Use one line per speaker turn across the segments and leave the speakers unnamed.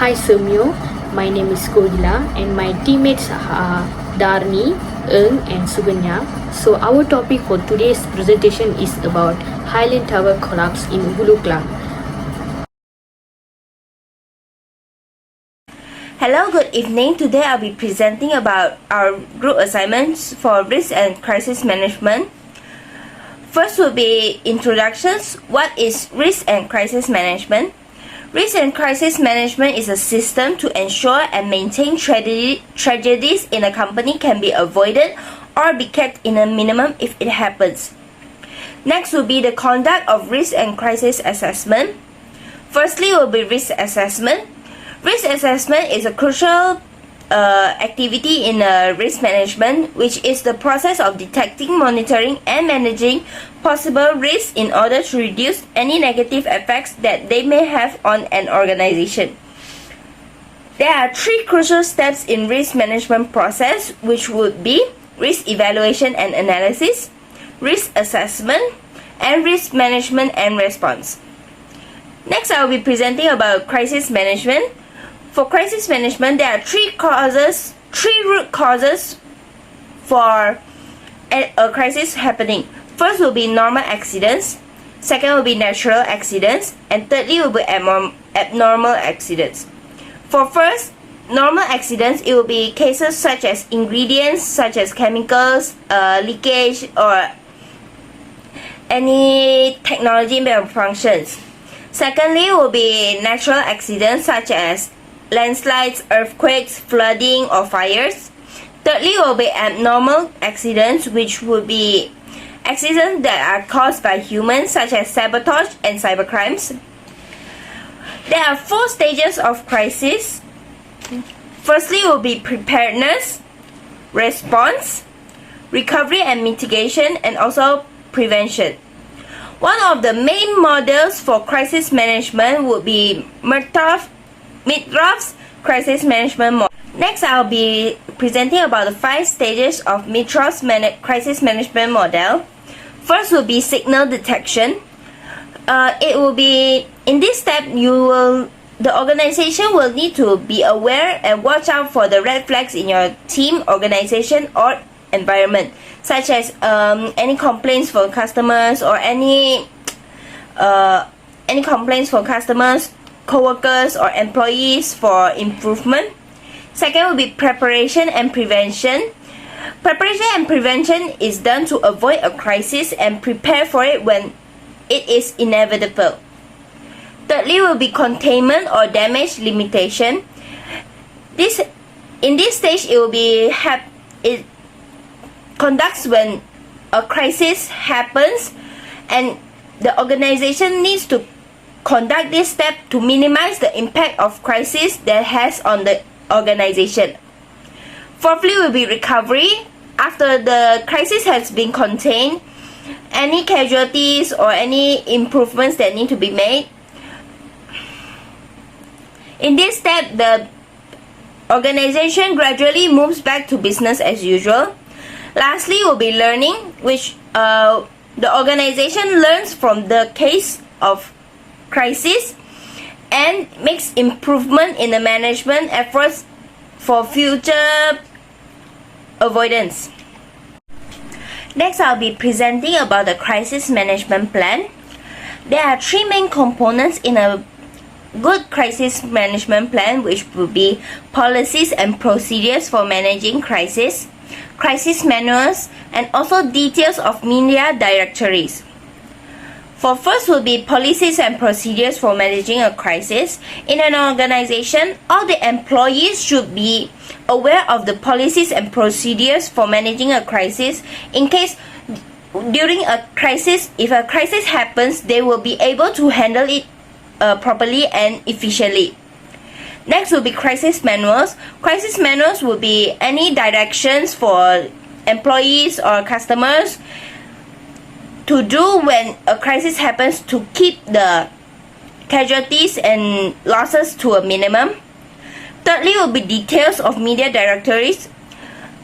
Hi Semyo, my name is Kodila and my teammates are Darni, Eng and Suganya. So our topic for today's presentation is about Highland Tower Collapse in Hulu Klang.
Hello, good evening. Today I'll be presenting about our group assignments for risk and crisis management. First will be introductions. What is risk and crisis management? Risk and crisis management is a system to ensure and maintain tragedies in a company can be avoided or be kept in a minimum if it happens. Next will be the conduct of risk and crisis assessment. Firstly will be risk assessment. Risk assessment is a crucial activity in risk management, which is the process of detecting, monitoring, and managing possible risks in order to reduce any negative effects that they may have on an organization. There are three crucial steps in risk management process, which would be risk evaluation and analysis, risk assessment, and risk management and response. Next, I will be presenting about crisis management. For crisis management, there are three root causes for a crisis happening. First will be normal accidents, second will be natural accidents, and thirdly will be abnormal accidents. For first, normal accidents, it will be cases such as ingredients, such as chemicals, leakage, or any technology malfunctions. Secondly will be natural accidents such as landslides, earthquakes, flooding, or fires. Thirdly will be abnormal accidents, which would be accidents that are caused by humans such as sabotage and cybercrimes. There are 4 stages of crisis. Firstly will be preparedness, response, recovery and mitigation, and also prevention. One of the main models for crisis management would be Mitroff's crisis management model. Next, I'll be presenting about the 5 stages of Mitroff's crisis management model. First will be signal detection. It will be in this step the organization will need to be aware and watch out for the red flags in your team, organization, or environment, such as any complaints for customers or any complaints for customers, co-workers, or employees for improvement. Second will be preparation and prevention. Preparation and prevention is done to avoid a crisis and prepare for it when it is inevitable. Thirdly will be containment or damage limitation. In this stage, it conducts when a crisis happens, and the organization needs to conduct this step to minimize the impact of crisis that has on the organization. Fourthly will be recovery. After the crisis has been contained, any casualties or any improvements that need to be made. In this step, the organization gradually moves back to business as usual. Lastly will be learning, which the organization learns from the case of crisis and makes improvement in the management efforts for future avoidance. Next, I'll be presenting about the crisis management plan. There are 3 main components in a good crisis management plan, which will be policies and procedures for managing crisis, crisis manuals, and also details of media directories. For first will be policies and procedures for managing a crisis. In an organization, all the employees should be aware of the policies and procedures for managing a crisis. In case during a crisis, if a crisis happens, they will be able to handle it properly and efficiently. Next will be crisis manuals. Crisis manuals will be any directions for employees or customers to do when a crisis happens to keep the casualties and losses to a minimum. Thirdly will be details of media directories.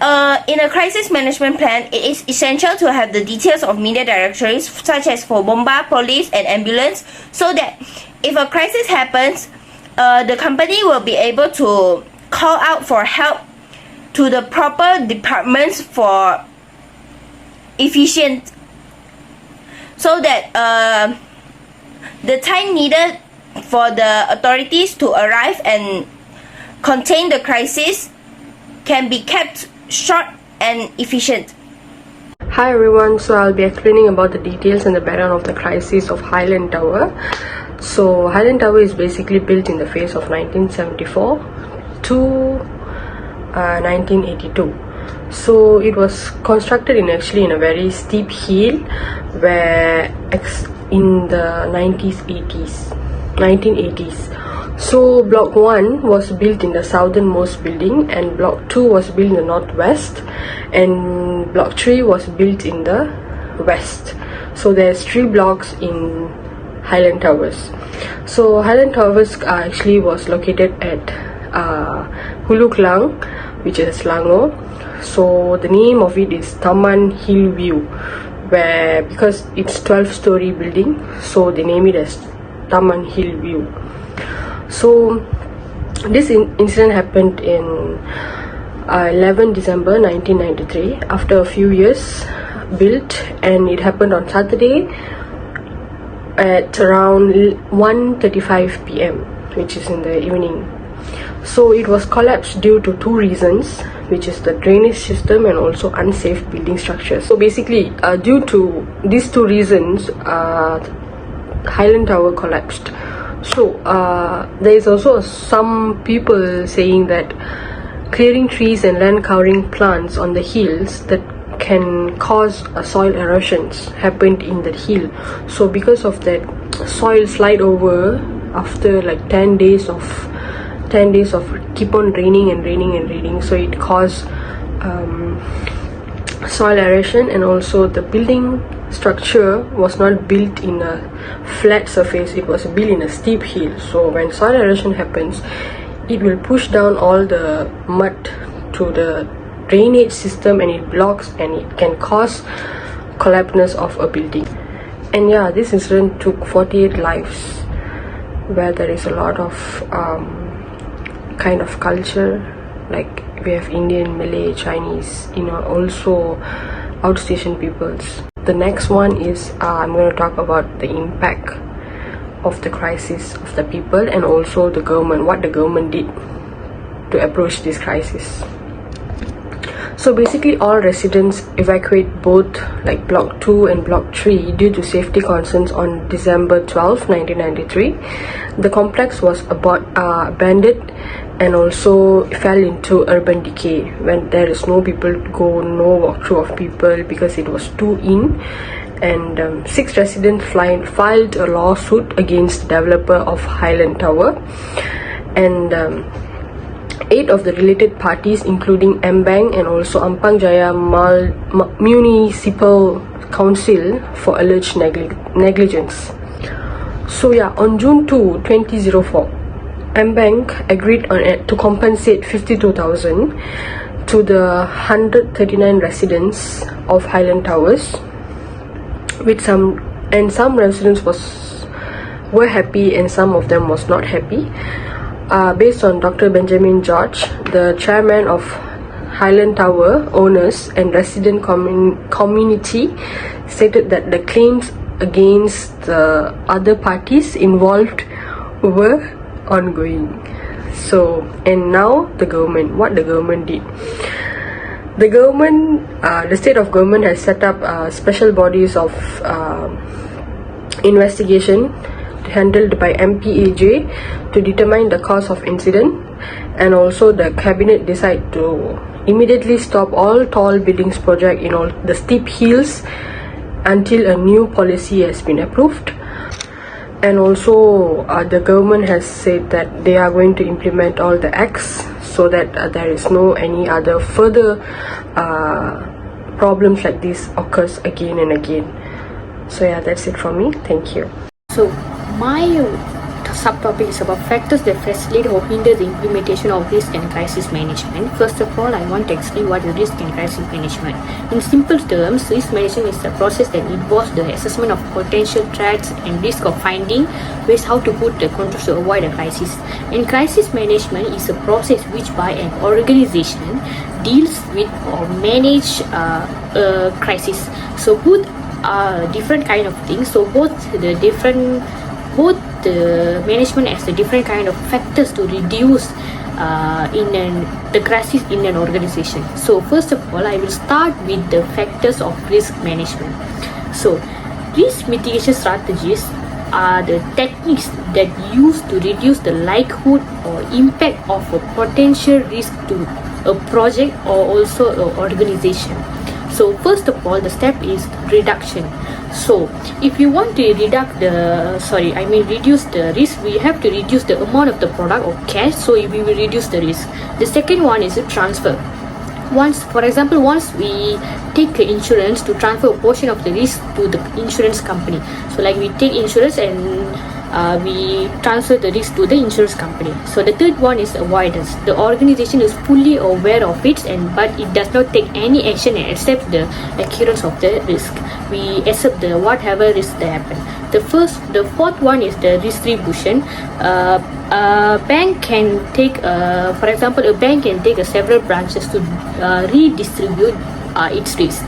In a crisis management plan, it is essential to have the details of media directories such as for bomba, police, and ambulance, so that if a crisis happens, the company will be able to call out for help to the proper departments for efficient, so that the time needed for the authorities to arrive and contain the crisis can be kept short and efficient.
Hi everyone, so I'll be explaining about the details and the background of the crisis of Highland Tower. So Highland Tower is basically built in the phase of 1974 to 1982. So it was constructed in a very steep hill where in the 1980s. So block 1 was built in the southernmost building, and block 2 was built in the northwest, and block 3 was built in the west. So there's 3 blocks in Highland Towers. So Highland Towers actually was located at Hulu Klang, which is Selangor. So the name of it is Taman Hillview, where because it's 12-story building, so they name it as Taman Hillview. So this incident happened in 11 December 1993 after a few years built, and it happened on Saturday at around 1:35 p.m., which is in the evening. So it was collapsed due to 2 reasons, which is the drainage system and also unsafe building structures. So basically due to these 2 reasons, Highland Tower collapsed. So there is also some people saying that clearing trees and land covering plants on the hills that can cause soil erosions happened in the hill. So because of that, soil slide over after like 10 days of keep on raining, so it caused soil erosion, and also the building structure was not built in a flat surface, it was built in a steep hill. So when soil erosion happens, it will push down all the mud to the drainage system, and it blocks, and it can cause collapse of a building. And yeah, this incident took 48 lives, where there is a lot of kind of culture, like we have Indian, Malay, Chinese, also outstation peoples. The next one is I'm going to talk about the impact of the crisis of the people, and also the government, what the government did to approach this crisis. So basically all residents evacuate both like block 2 and block 3 due to safety concerns on December 12, 1993. The complex was abandoned and also fell into urban decay when there is no people to go, no walkthrough of people because it was too in. And 6 residents filed a lawsuit against the developer of Highland Tower, and 8 of the related parties, including Mbang and also Ampang Jaya Municipal Council, for alleged negligence. So yeah, on June 2, 2004, Mbang agreed to compensate 52,000 to the 139 residents of Highland Towers, with some residents were happy and some of them was not happy. Based on Dr. Benjamin George, the chairman of Highland Tower owners and resident community, stated that the claims against the other parties involved were ongoing. So, and now the government, what the government did. The government, the state of government has set up special bodies of investigation handled by MPAJ to determine the cause of incident, and also the cabinet decide to immediately stop all tall buildings project in all the steep hills until a new policy has been approved. And also the government has said that they are going to implement all the acts so that there is no any other further problems like this occurs again and again. So yeah, that's it from me. Thank you.
So my subtopic is about factors that facilitate or hinder the implementation of risk and crisis management. First of all, I want to explain what is risk and crisis management. In simple terms, risk management is a process that involves the assessment of potential threats and risk of finding ways how to put the controls to avoid a crisis. And crisis management is a process which by an organization deals with or manage a crisis. So both are different kind of things. So both the management as the different kind of factors to reduce the crisis in an organization. So first of all, I will start with the factors of risk management. So risk mitigation strategies are the techniques that used to reduce the likelihood or impact of a potential risk to a project or also an organization. So first of all, the step is reduction. So if you want to reduce the risk, we have to reduce the amount of the product or cash. So we will reduce the risk. The second one is a transfer. Once we take insurance, to transfer a portion of the risk to the insurance company. So like we take insurance and we transfer the risk to the insurance company. So the third one is avoidance. The organization is fully aware of it but it does not take any action and accepts the occurrence of the risk. We accept the whatever risk that happen. The fourth one is the distribution. A bank can take, for example, a bank can take several branches to redistribute its risk.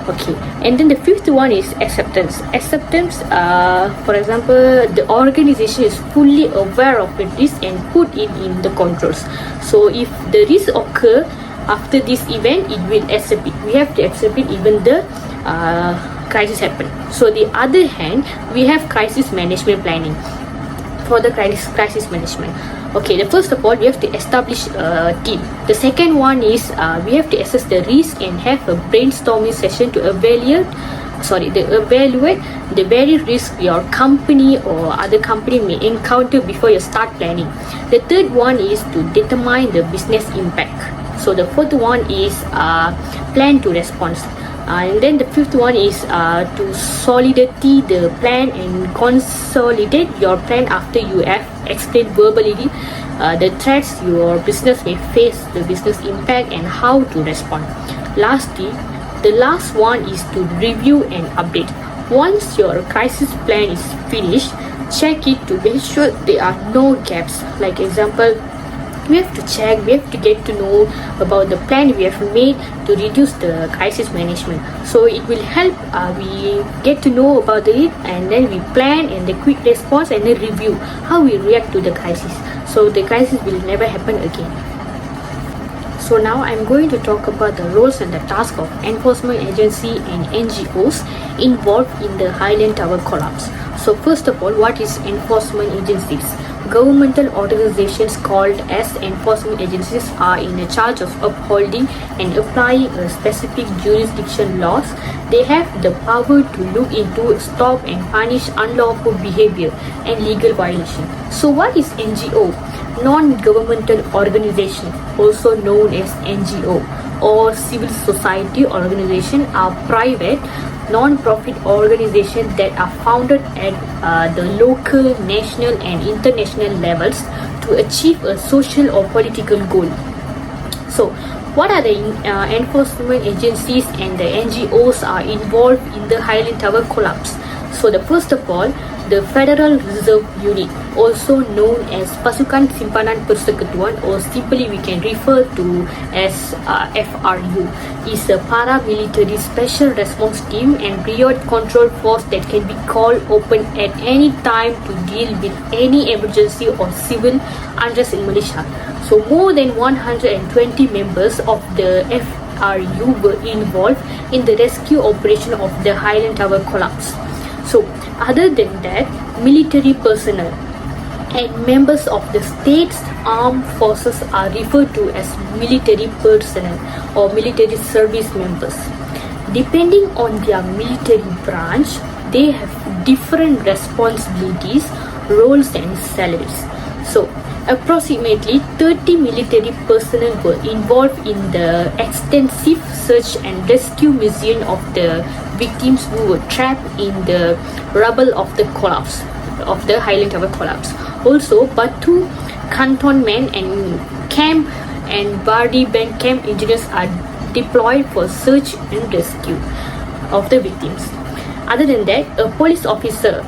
Okay, and then the fifth one is acceptance. For example, the organization is fully aware of the risk and put it in the controls. So if the risk occur after this event, it will accept it. We have to accept it even the crisis happen. So the other hand, we have crisis management planning. For the crisis management, okay, the first of all, we have to establish a team. The second one is we have to assess the risk and have a brainstorming session to evaluate the very risk your company or other company may encounter before you start planning. The third one is to determine the business impact. So the fourth one is plan to response. And then the fifth one is to solidity the plan and consolidate your plan after you have explained verbally the threats your business may face, the business impact, and how to respond. Lastly, the last one is to review and update. Once your crisis plan is finished, check it to make sure there are no gaps. Like example, we have to check, we have to get to know about the plan we have made to reduce the crisis management. So it will help we get to know about it, and then we plan and the quick response and then review how we react to the crisis. So the crisis will never happen again. So now I'm going to talk about the roles and the task of enforcement agency and NGOs involved in the Highland Tower collapse. So first of all, what is enforcement agencies? Governmental organizations called as enforcement agencies are in charge of upholding and applying a specific jurisdiction laws. They have the power to look into, stop and punish unlawful behavior and legal violation. So what is NGO? Non-governmental organization, also known as NGO, or civil society organization, are private non-profit organizations that are founded at the local, national and international levels to achieve a social or political goal. So what are the enforcement agencies and the NGOs are involved in the Highland Tower collapse? So the first of all, the Federal Reserve Unit, also known as Pasukan Simpanan Persekutuan, or simply we can refer to as FRU, is a paramilitary special response team and riot control force that can be called open at any time to deal with any emergency or civil unrest in Malaysia. So more than 120 members of the FRU were involved in the rescue operation of the Highland Tower collapse. So other than that, military personnel and members of the state's armed forces are referred to as military personnel or military service members. Depending on their military branch, they have different responsibilities, roles and salaries. So approximately 30 military personnel were involved in the extensive search and rescue mission of the victims who were trapped in the rubble of the collapse. of the Highland Tower collapse. Also, Batu cantonment and camp and Bardi Bank camp engineers are deployed for search and rescue of the victims. Other than that, a police officer,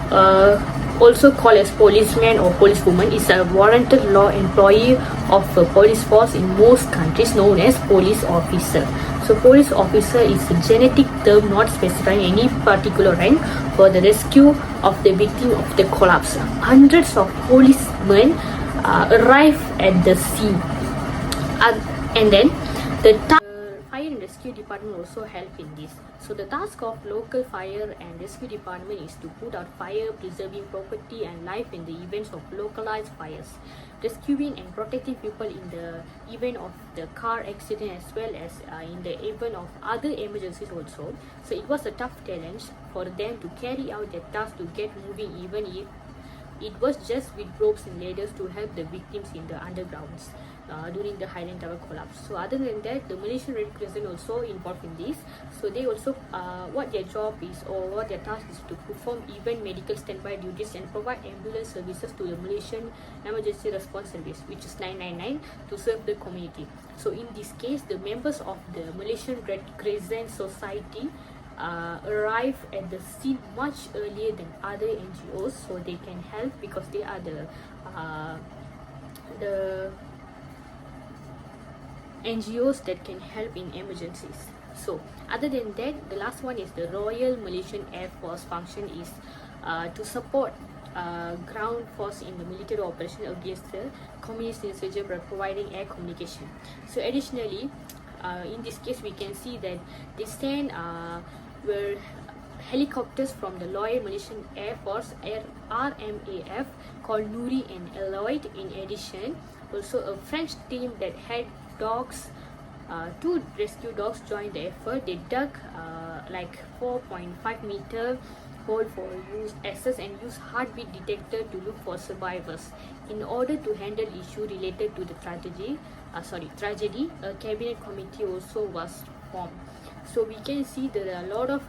also called as policeman or policewoman, is a warranted law employee of a police force in most countries, known as police officer. So police officer is a genetic term not specifying any particular rank for the rescue of the victim of the collapse. Hundreds of policemen arrive at the scene, and then the fire and rescue department also help in this. So the task of local fire and rescue department is to put out fire, preserving property and life in the events of localized fires, rescuing and protecting people in the event of the car accident, as well as in the event of other emergencies also. So it was a tough challenge for them to carry out their task to get moving, even if it was just with ropes and ladders to help the victims in the undergrounds during the Highland Tower collapse. So other than that, the Malaysian Red Crescent also involved in this. So they also, what their job is or what their task is to perform even medical standby duties and provide ambulance services to the Malaysian Emergency Response Service, which is 999, to serve the community. So in this case, the members of the Malaysian Red Crescent Society arrive at the scene much earlier than other NGOs, so they can help because they are the NGOs that can help in emergencies. So other than that, the last one is the Royal Malaysian Air Force function is to support ground force in the military operation against the communist insurgents by providing air communication. So additionally, in this case we can see that they send were helicopters from the Royal Malaysian Air Force RMAF called Nuri and Eloyd. In addition, also a French team that had dogs, two rescue dogs joined the effort. They dug like 4.5 meter hole for use access and use heartbeat detector to look for survivors. In order to handle issue related to the tragedy, a cabinet committee also was formed. So we can see there are a lot of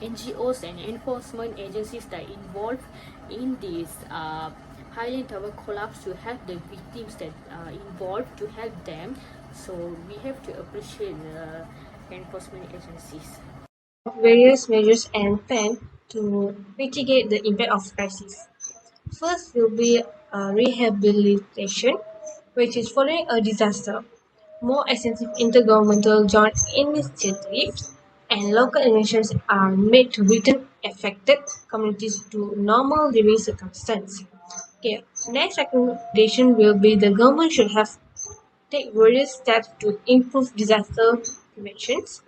NGOs and enforcement agencies that are involved in this Highland Tower collapse to help the victims that are involved, to help them. So we have to appreciate the enforcement agencies.
Various measures and plan to mitigate the impact of crisis. First will be rehabilitation, which is following a disaster. More extensive intergovernmental joint initiatives and local initiatives are made to return affected communities to normal living circumstances. Okay, next recommendation will be the government should have take various steps to improve disaster preventions,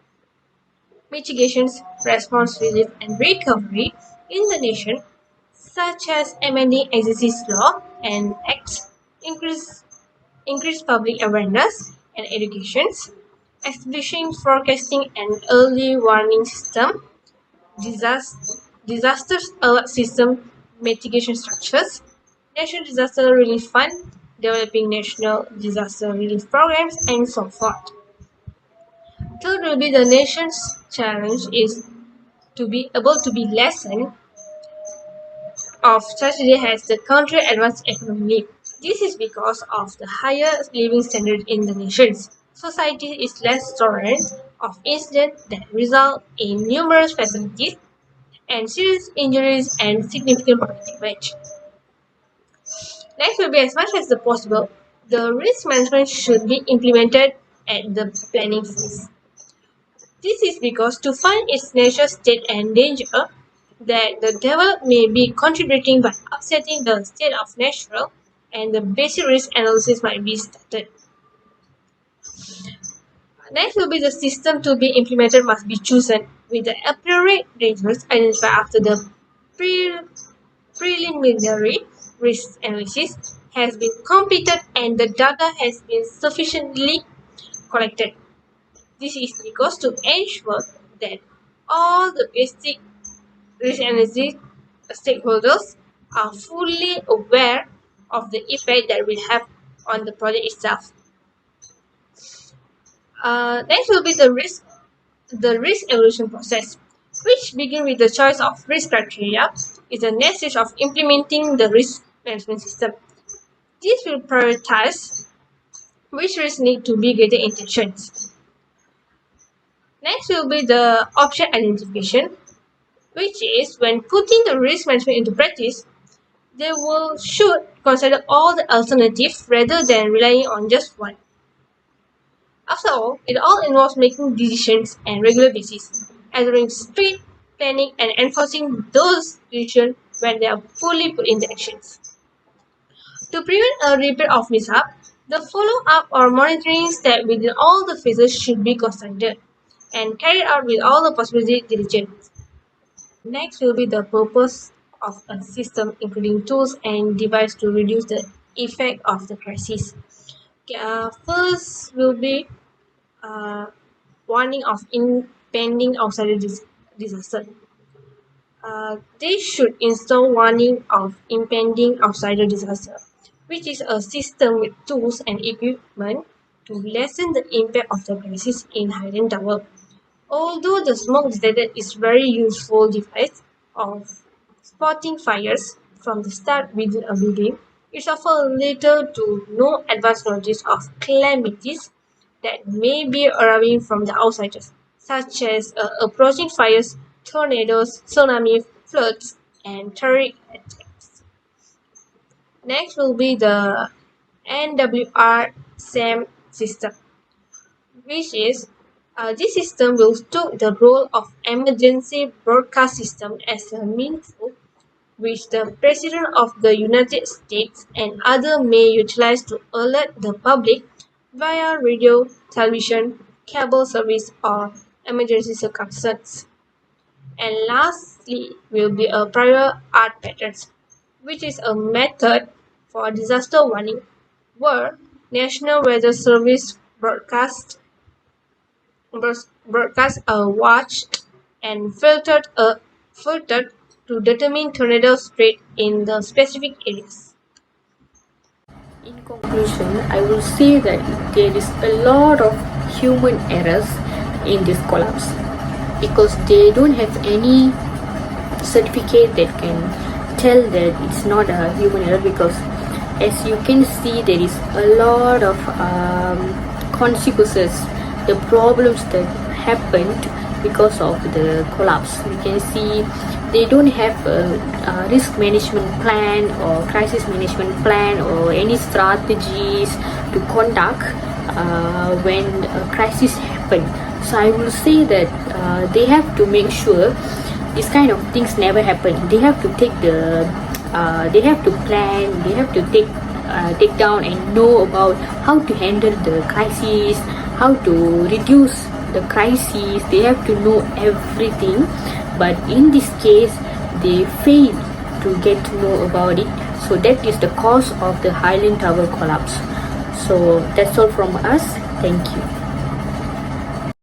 mitigations, response, relief, and recovery in the nation, such as amending existing law and acts, increase public awareness and education, establishing forecasting and early warning system, disasters alert system mitigation structures, national disaster relief fund, developing national disaster relief programs, and so forth. Third will be the nation's challenge is to be able to be lesson of tragedy as the country advanced economically. This is because of the higher living standard in the nations. Society is less tolerant of incidents that result in numerous fatalities and serious injuries and significant property damage. Next will be as much as possible, the risk management should be implemented at the planning phase. This is because to find its natural state and danger that the devil may be contributing by upsetting the state of natural, and the basic risk analysis might be started. Next will be the system to be implemented must be chosen with the appropriate dangers identified after the preliminary risk analysis has been completed and the data has been sufficiently collected. This is because to ensure that all the basic risk analysis stakeholders are fully aware of the effect that will have on the project itself. Next will be the risk evaluation process. which begin with the choice of risk criteria, is the next stage of implementing the risk management system. This will prioritize which risks need to be greater intentions. Next will be the option identification, which is when putting the risk management into practice, they should consider all the alternatives rather than relying on just one. After all, it all involves making decisions on regular basis, adhering strict planning and enforcing those decisions when they are fully put into actions. To prevent a repeat of mishap, the follow-up or monitoring step within all the phases should be conducted and carried out with all the possible diligence. Next will be the purpose of a system, including tools and devices to reduce the effect of the crisis. First will be uh, warning of impending outside disaster. They should install warning of impending outsider disaster, which is a system with tools and equipment to lessen the impact of the crisis in Highland Tower. Although the smoke detector is very useful device of spotting fires from the start within a building, it's often little to no advance notice of calamities that may be arriving from the outsiders, such as approaching fires, tornadoes, tsunami, floods, and terrorist attacks. Next will be the NWR SAM system, which is this system will take the role of emergency broadcast system as a means which the President of the United States and others may utilize to alert the public via radio, television, cable service, or emergency circumstances. And lastly will be a prior art patterns, which is a method for disaster warning where National Weather Service broadcast are watched and filtered to determine tornado threat in the specific areas.
In conclusion, I will say that there is a lot of human errors in this collapse because they don't have any certificate that can tell that it's not a human error, because as you can see there is a lot of consequences, the problems that happened because of the collapse. We can see they don't have a risk management plan or crisis management plan or any strategies to conduct when a crisis happen. So I will say that they have to make sure this kind of things never happen. They have to take they have to plan, they have to take down and know about how to handle the crisis, how to reduce the crisis. They have to know everything, but in this case they fail to get to know about it. So that is the cause of the Highland Tower collapse. So that's all from us. Thank you.